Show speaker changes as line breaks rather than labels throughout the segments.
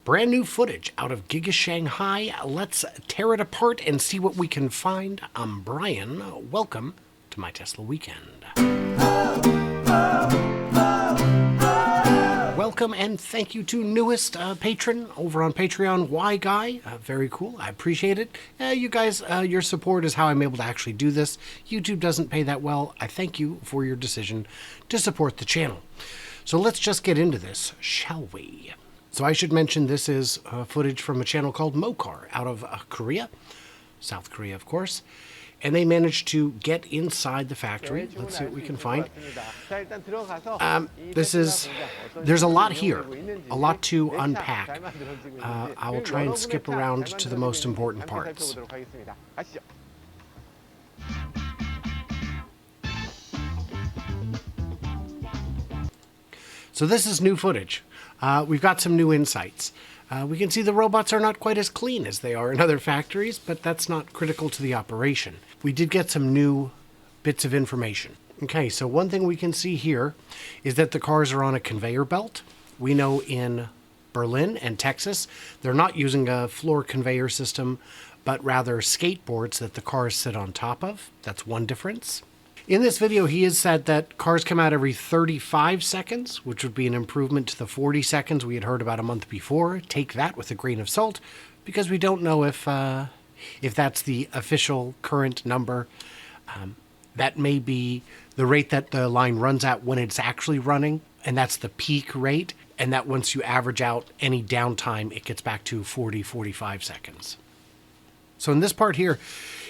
Brand new footage out of Giga Shanghai. Let's tear it apart and see what we can find. I'm Brian. Welcome to my Tesla weekend. Welcome and thank you to newest patron over on Patreon, Y Guy. Very cool. I appreciate it. You guys, your support is how I'm able to actually do this. YouTube doesn't pay that well. I thank you for your decision to support the channel. So let's just get into this, shall we? So I should mention this is footage from a channel called Mokar out of Korea, South Korea, of course. And they managed to get inside the factory. Let's see what we can find. There's a lot here, a lot to unpack. I will try and skip around to the most important parts. So this is new footage. We've got some new insights. We can see the robots are not quite as clean as they are in other factories, but that's not critical to the operation. We did get some new bits of information. Okay, so one thing we can see here is that the cars are on a conveyor belt. We know in Berlin and Texas, they're not using a floor conveyor system, but rather skateboards that the cars sit on top of. That's one difference. In this video, he has said that cars come out every 35 seconds, which would be an improvement to the 40 seconds we had heard about a month before. Take that with a grain of salt, because we don't know if that's the official current number. That may be the rate that the line runs at when it's actually running, and that's the peak rate, and that once you average out any downtime, it gets back to 40, 45 seconds. So in this part here,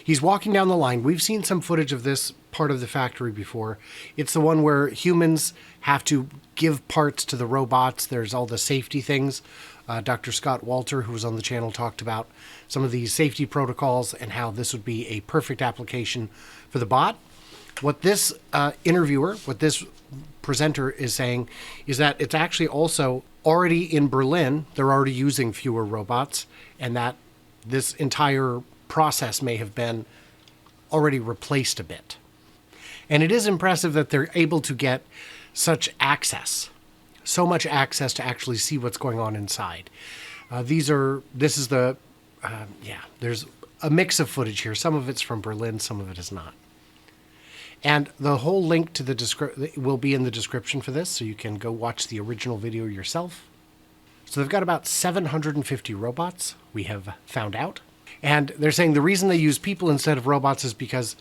he's walking down the line. We've seen some footage of this part of the factory before. It's the one where humans have to give parts to the robots. There's all the safety things. Dr. Scott Walter, who was on the channel, talked about some of these safety protocols and how this would be a perfect application for the bot. What this what this presenter is saying is that it's actually also already in Berlin. They're already using fewer robots, and that this entire process may have been already replaced a bit. And it is impressive that they're able to get such access, so much access to actually see what's going on inside. There's a mix of footage here. Some of it's from Berlin, some of it is not. And the whole link to the description will be in the description for this, so you can go watch the original video yourself. So they've got about 750 robots, we have found out. And they're saying the reason they use people instead of robots is because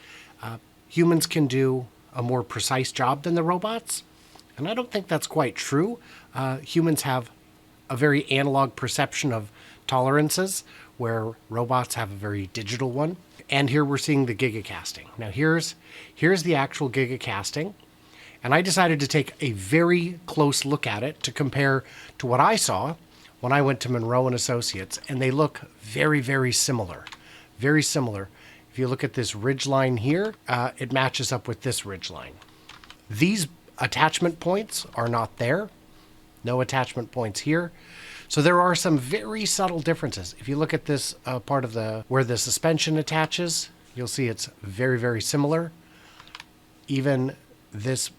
humans can do a more precise job than the robots. And I don't think that's quite true. Humans have a very analog perception of tolerances, where robots have a very digital one. And here we're seeing the Giga casting. Now here's the actual Giga casting. And I decided to take a very close look at it to compare to what I saw when I went to Monroe & Associates, and they look very, very similar. Very similar. If you look at this ridge line here, it matches up with this ridge line. These attachment points are not there. No attachment points here. So there are some very subtle differences. If you look at this part of where the suspension attaches, you'll see it's very, very similar. Even this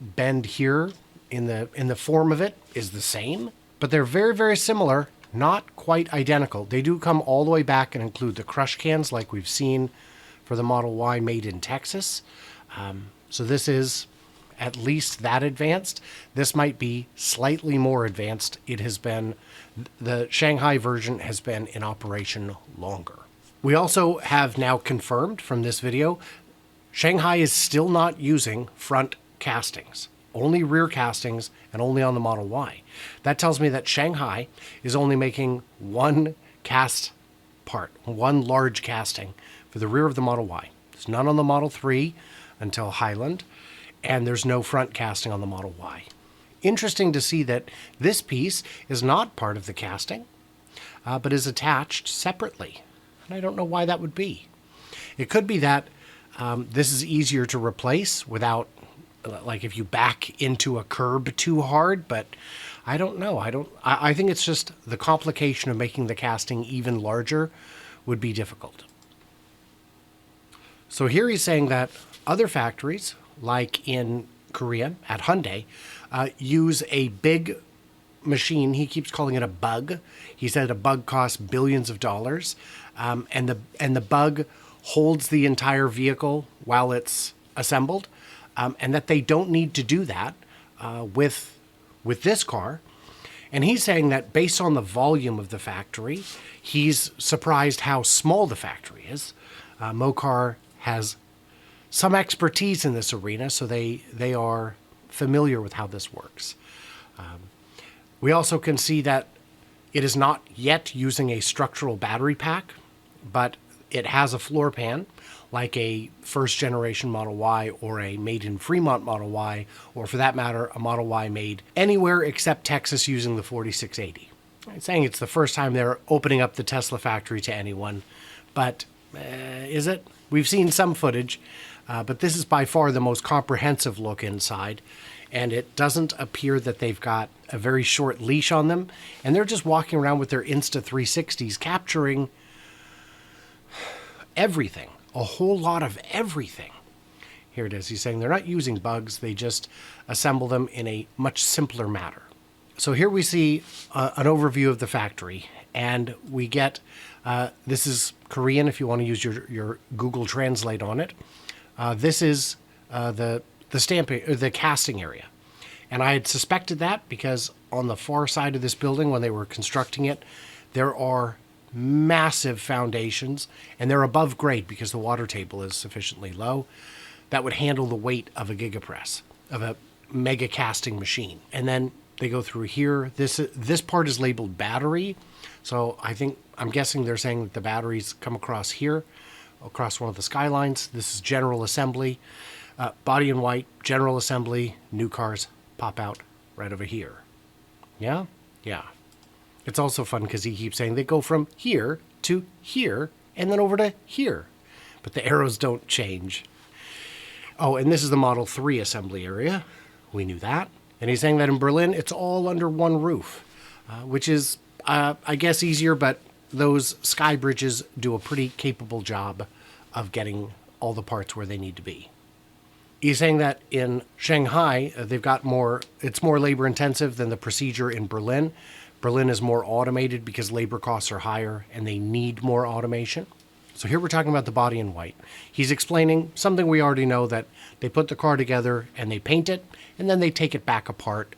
bend here in the form of it is the same, but they're very, very similar, not quite identical. They do come all the way back and include the crush cans like we've seen for the Model Y made in Texas. So this is at least that advanced. This might be slightly more advanced. The Shanghai version has been in operation longer. We also have now confirmed from this video, Shanghai is still not using front castings, only rear castings, and only on the Model Y. That tells me that Shanghai is only making one cast part, one large casting for the rear of the Model Y. There's none on the Model 3 until Highland, and there's no front casting on the Model Y. Interesting to see that this piece is not part of the casting, but is attached separately. And I don't know why that would be. It could be that this is easier to replace without, like if you back into a curb too hard, but I don't know. I think it's just the complication of making the casting even larger would be difficult. So here he's saying that other factories, like in Korea at Hyundai, use a big machine, he keeps calling it a bug. He said a bug costs billions of dollars, and the bug holds the entire vehicle while it's assembled, and that they don't need to do that with this car. And he's saying that based on the volume of the factory, he's surprised how small the factory is. Mokar has some expertise in this arena, so they are familiar with how this works. We also can see that it is not yet using a structural battery pack, but it has a floor pan like a first generation Model Y or a made in Fremont Model Y, or for that matter, a Model Y made anywhere except Texas using the 4680. I'm saying it's the first time they're opening up the Tesla factory to anyone, but is it? We've seen some footage, but this is by far the most comprehensive look inside, and it doesn't appear that they've got a very short leash on them, and they're just walking around with their Insta360s capturing everything, a whole lot of everything. Here it is. He's saying they're not using bugs, they just assemble them in a much simpler manner. So here we see an overview of the factory, and we get, this is Korean if you want to use your Google Translate on it. This is the stamping, or the casting area. And I had suspected that because on the far side of this building, when they were constructing it, there are massive foundations, and they're above grade because the water table is sufficiently low that would handle the weight of a gigapress, of a mega casting machine. And then they go through here. This part is labeled battery, so I'm guessing they're saying that the batteries come across here, across one of the skylines. This is general assembly, body in white, general assembly. New cars pop out right over here. Yeah. It's also fun because he keeps saying they go from here to here and then over to here, but the arrows don't change. Oh, and this is the Model 3 assembly area. We knew that. And he's saying that in Berlin, it's all under one roof, which is, I guess, easier, but those sky bridges do a pretty capable job of getting all the parts where they need to be. He's saying that in Shanghai, they've got it's more labor intensive than the procedure in Berlin. Berlin is more automated because labor costs are higher and they need more automation. So here we're talking about the body in white. He's explaining something we already know, that they put the car together and they paint it and then they take it back apart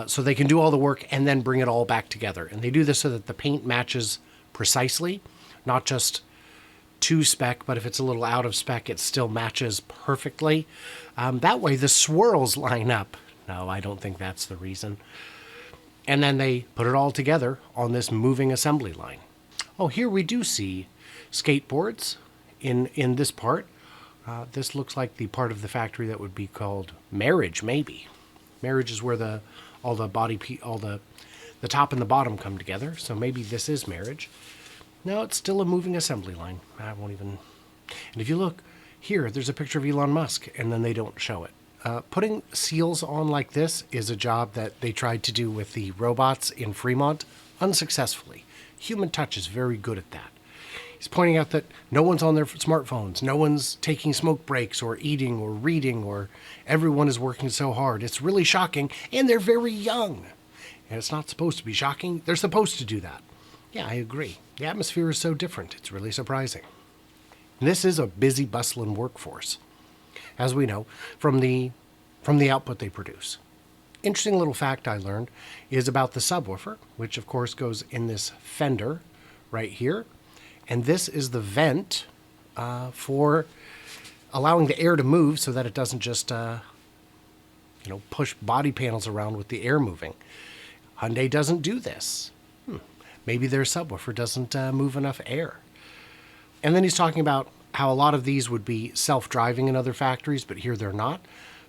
so they can do all the work and then bring it all back together. And they do this so that the paint matches precisely, not just to spec, but if it's a little out of spec, it still matches perfectly. That way the swirls line up. No, I don't think that's the reason. And then they put it all together on this moving assembly line. Oh, here we do see skateboards in this part. This looks like the part of the factory that would be called Marriage, maybe. Marriage is where all the top and the bottom come together. So maybe this is Marriage. No, it's still a moving assembly line. I won't even. And if you look here, there's a picture of Elon Musk, and then they don't show it. Putting seals on like this is a job that they tried to do with the robots in Fremont unsuccessfully. Human touch is very good at that. He's pointing out that no one's on their smartphones, no one's taking smoke breaks or eating or reading, or everyone is working so hard. It's really shocking, and they're very young. And it's not supposed to be shocking. They're supposed to do that. Yeah, I agree. The atmosphere is so different. It's really surprising. And this is a busy, bustling workforce, as we know, from the output they produce. Interesting little fact I learned is about the subwoofer, which of course goes in this fender right here. And this is the vent for allowing the air to move so that it doesn't just, push body panels around with the air moving. Hyundai doesn't do this. Maybe their subwoofer doesn't move enough air. And then he's talking about how a lot of these would be self-driving in other factories, but here they're not.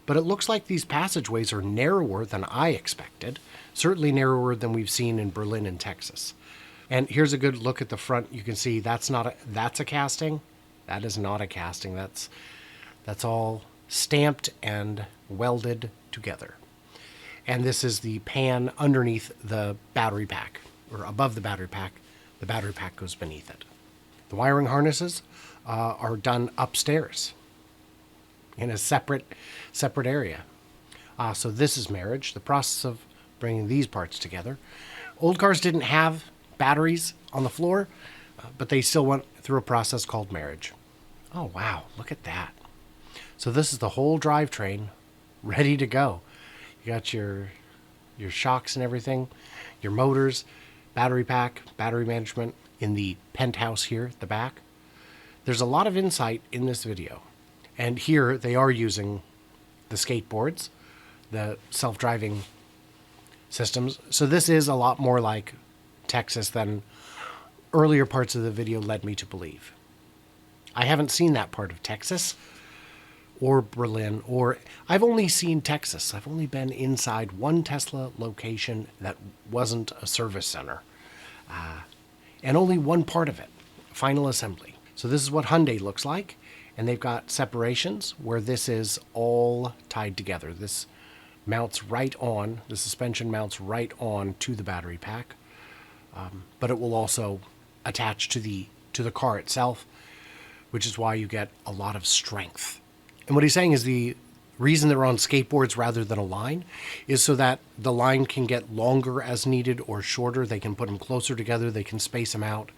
But it looks like these passageways are narrower than I expected, certainly narrower than we've seen in Berlin and Texas. And here's a good look at the front. You can see that's a casting. That is not a casting. That's all stamped and welded together. And this is the pan underneath the battery pack, or above the battery pack. The battery pack goes beneath it. The wiring harnesses are done upstairs in a separate area. So this is Marriage. The process of bringing these parts together. Old cars didn't have batteries on the floor, but they still went through a process called marriage. Oh, wow. Look at that. So this is the whole drivetrain ready to go. You got your shocks and everything, your motors, battery pack, battery management in the penthouse here at the back. There's a lot of insight in this video. And here they are using the skateboards, the self-driving systems. So this is a lot more like Texas than earlier parts of the video led me to believe. I haven't seen that part of Texas or Berlin, or I've only seen Texas. I've only been inside one Tesla location that wasn't a service center. And only one part of it, final assembly. So this is what Hyundai looks like. And they've got separations where this is all tied together. This mounts right on, the suspension mounts right on to the battery pack. But it will also attach to the car itself, which is why you get a lot of strength. And what he's saying is the reason they're on skateboards rather than a line is so that the line can get longer as needed or shorter. They can put them closer together. They can space them out.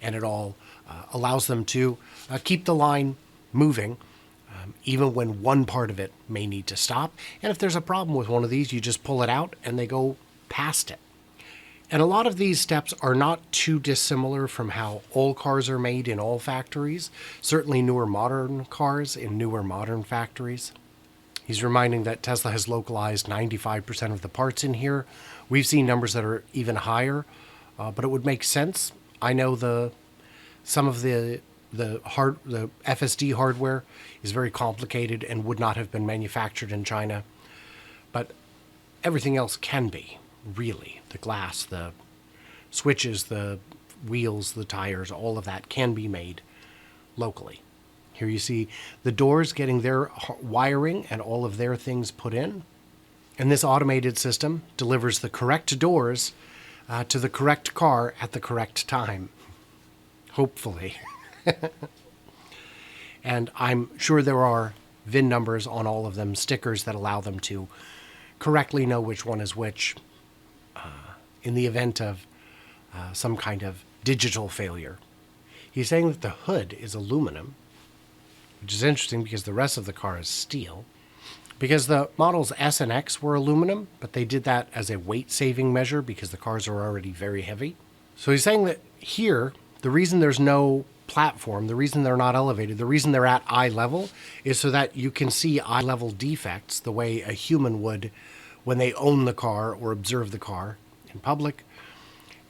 And it all allows them to keep the line moving, even when one part of it may need to stop. And if there's a problem with one of these, you just pull it out and they go past it. And a lot of these steps are not too dissimilar from how all cars are made in all factories, certainly newer modern cars in newer modern factories. He's reminding that Tesla has localized 95% of the parts in here. We've seen numbers that are even higher, but it would make sense. I know some of the FSD hardware is very complicated and would not have been manufactured in China, but everything else can be, really. The glass, the switches, the wheels, the tires, all of that can be made locally. Here you see the doors getting their wiring and all of their things put in. And this automated system delivers the correct doors to the correct car at the correct time. Hopefully. And I'm sure there are VIN numbers on all of them, stickers that allow them to correctly know which one is which in the event of some kind of digital failure. He's saying that the hood is aluminum, which is interesting because the rest of the car is steel. Because the models S and X were aluminum, but they did that as a weight-saving measure because the cars are already very heavy. So he's saying that here, the reason there's no platform, the reason they're not elevated, the reason they're at eye level is so that you can see eye level defects the way a human would when they own the car or observe the car in public.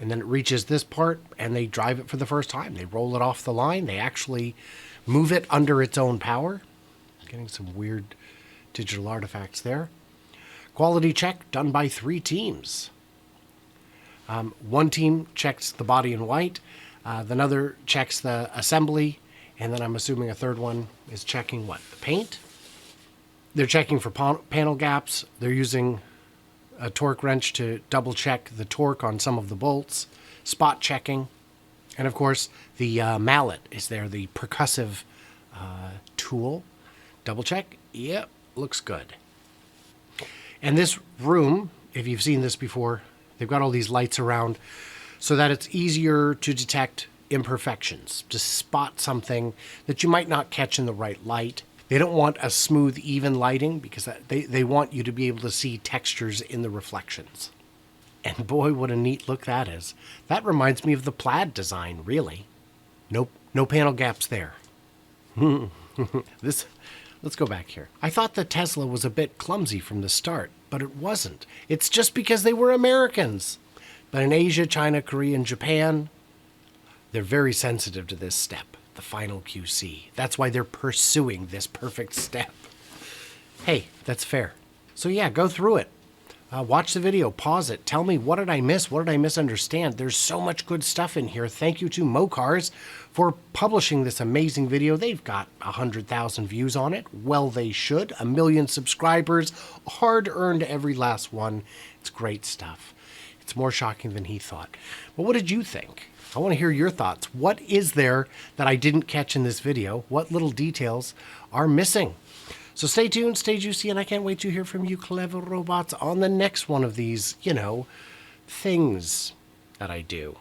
And then it reaches this part and they drive it for the first time. They roll it off the line. They actually move it under its own power. Getting some weird digital artifacts there. Quality check done by 3 teams. One team checks the body in white. Another checks the assembly. And then I'm assuming a third one is checking what? The paint? They're checking for panel gaps. They're using a torque wrench to double check the torque on some of the bolts. Spot checking. And of course, the mallet is there, the percussive tool. Double check. Yep, looks good. And this room, if you've seen this before, they've got all these lights around so that it's easier to detect imperfections, to spot something that you might not catch in the right light. They don't want a smooth, even lighting because they want you to be able to see textures in the reflections. And boy, what a neat look that is. That reminds me of the Plaid design, really. Nope, no panel gaps there. Let's go back here. I thought the Tesla was a bit clumsy from the start, but it wasn't. It's just because they were Americans. But in Asia, China, Korea, and Japan, they're very sensitive to this step, the final QC. That's why they're pursuing this perfect step. Hey, that's fair. So yeah, go through it. Watch the video, pause it, tell me what did I miss, what did I misunderstand. There's so much good stuff in here. Thank you to Mocars for publishing this amazing video. They've got 100,000 views on it. Well, they should. 1 million subscribers, hard-earned every last one. It's great stuff. It's more shocking than he thought. But what did you think? I want to hear your thoughts. What is there that I didn't catch in this video? What little details are missing? So stay tuned, stay juicy, and I can't wait to hear from you clever robots on the next one of these, things that I do.